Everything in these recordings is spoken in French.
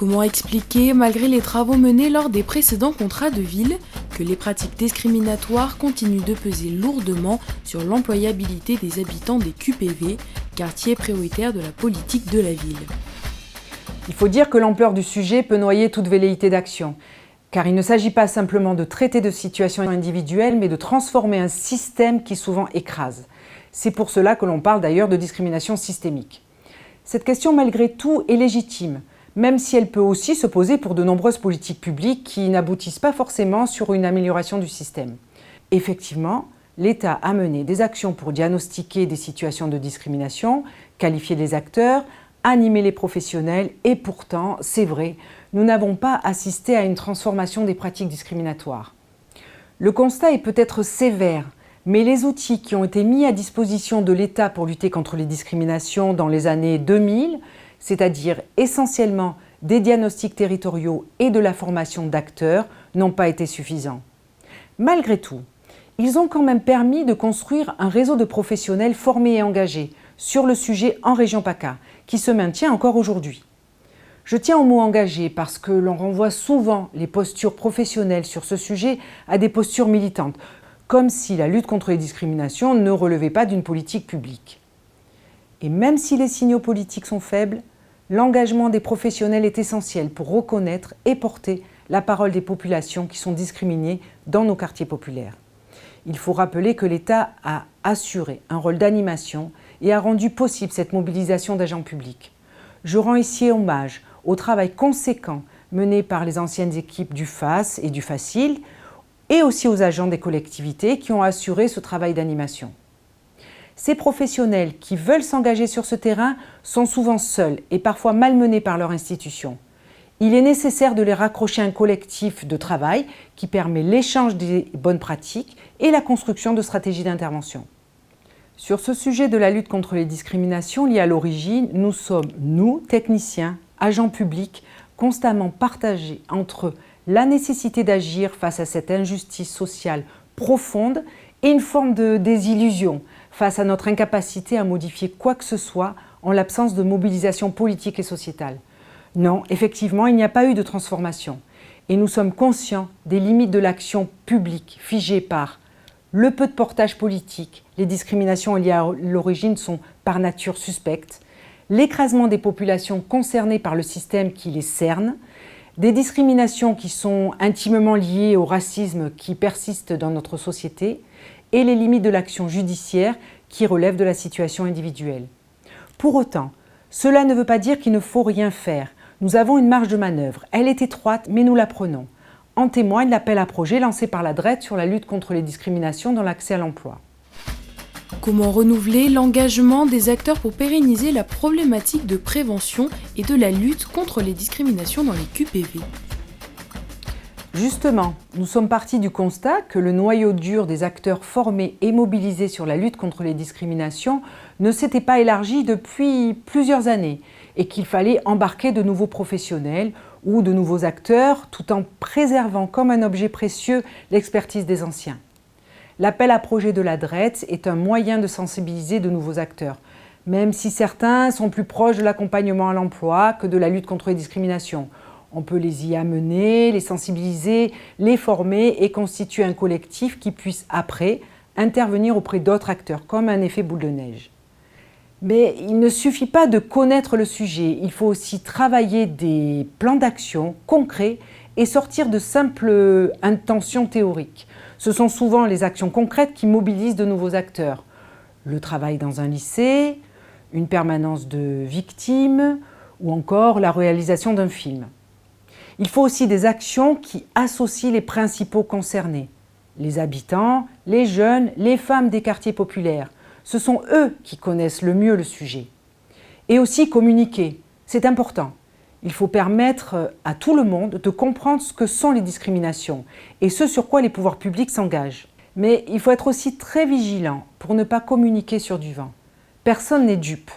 Comment expliquer, malgré les travaux menés lors des précédents contrats de ville, que les pratiques discriminatoires continuent de peser lourdement sur l'employabilité des habitants des QPV, quartiers prioritaires de la politique de la ville? Il faut dire que l'ampleur du sujet peut noyer toute velléité d'action, car il ne s'agit pas simplement de traiter de situations individuelles, mais de transformer un système qui souvent écrase. C'est pour cela que l'on parle d'ailleurs de discrimination systémique. Cette question, malgré tout, est légitime, même si elle peut aussi se poser pour de nombreuses politiques publiques qui n'aboutissent pas forcément sur une amélioration du système. Effectivement, l'État a mené des actions pour diagnostiquer des situations de discrimination, qualifier les acteurs, animer les professionnels et pourtant, c'est vrai, nous n'avons pas assisté à une transformation des pratiques discriminatoires. Le constat est peut-être sévère, mais les outils qui ont été mis à disposition de l'État pour lutter contre les discriminations dans les années 2000, c'est-à-dire essentiellement des diagnostics territoriaux et de la formation d'acteurs, n'ont pas été suffisants. Malgré tout, ils ont quand même permis de construire un réseau de professionnels formés et engagés sur le sujet en région PACA, qui se maintient encore aujourd'hui. Je tiens au mot engagé parce que l'on renvoie souvent les postures professionnelles sur ce sujet à des postures militantes, comme si la lutte contre les discriminations ne relevait pas d'une politique publique. Et même si les signaux politiques sont faibles, l'engagement des professionnels est essentiel pour reconnaître et porter la parole des populations qui sont discriminées dans nos quartiers populaires. Il faut rappeler que l'État a assuré un rôle d'animation et a rendu possible cette mobilisation d'agents publics. Je rends ici hommage au travail conséquent mené par les anciennes équipes du FAS et du FACIL et aussi aux agents des collectivités qui ont assuré ce travail d'animation. Ces professionnels qui veulent s'engager sur ce terrain sont souvent seuls et parfois malmenés par leur institution. Il est nécessaire de les raccrocher à un collectif de travail qui permet l'échange des bonnes pratiques et la construction de stratégies d'intervention. Sur ce sujet de la lutte contre les discriminations liées à l'origine, nous sommes, nous, techniciens, agents publics, constamment partagés entre la nécessité d'agir face à cette injustice sociale profonde et une forme de désillusion face à notre incapacité à modifier quoi que ce soit en l'absence de mobilisation politique et sociétale. Non, effectivement, il n'y a pas eu de transformation et nous sommes conscients des limites de l'action publique figées par le peu de portage politique, les discriminations liées à l'origine sont par nature suspectes, l'écrasement des populations concernées par le système qui les cerne, des discriminations qui sont intimement liées au racisme qui persiste dans notre société et les limites de l'action judiciaire qui relèvent de la situation individuelle. Pour autant, cela ne veut pas dire qu'il ne faut rien faire. Nous avons une marge de manœuvre. Elle est étroite, mais nous la prenons. En témoigne l'appel à projet lancé par la DREET sur la lutte contre les discriminations dans l'accès à l'emploi. Comment renouveler l'engagement des acteurs pour pérenniser la problématique de prévention et de la lutte contre les discriminations dans les QPV? Justement, nous sommes partis du constat que le noyau dur des acteurs formés et mobilisés sur la lutte contre les discriminations ne s'était pas élargi depuis plusieurs années et qu'il fallait embarquer de nouveaux professionnels ou de nouveaux acteurs tout en préservant comme un objet précieux l'expertise des anciens. L'appel à projet de la DREET est un moyen de sensibiliser de nouveaux acteurs, même si certains sont plus proches de l'accompagnement à l'emploi que de la lutte contre les discriminations. On peut les y amener, les sensibiliser, les former et constituer un collectif qui puisse après intervenir auprès d'autres acteurs, comme un effet boule de neige. Mais il ne suffit pas de connaître le sujet, il faut aussi travailler des plans d'action concrets et sortir de simples intentions théoriques. Ce sont souvent les actions concrètes qui mobilisent de nouveaux acteurs. Le travail dans un lycée, une permanence de victimes ou encore la réalisation d'un film. Il faut aussi des actions qui associent les principaux concernés, les habitants, les jeunes, les femmes des quartiers populaires. Ce sont eux qui connaissent le mieux le sujet. Et aussi communiquer, c'est important. Il faut permettre à tout le monde de comprendre ce que sont les discriminations et ce sur quoi les pouvoirs publics s'engagent. Mais il faut être aussi très vigilant pour ne pas communiquer sur du vent. Personne n'est dupe.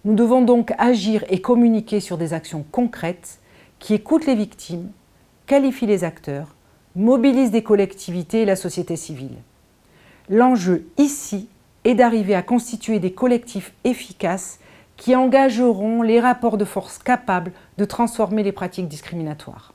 Nous devons donc agir et communiquer sur des actions concrètes qui écoutent les victimes, qualifient les acteurs, mobilisent des collectivités et la société civile. L'enjeu ici est d'arriver à constituer des collectifs efficaces qui engageront les rapports de force capables de transformer les pratiques discriminatoires.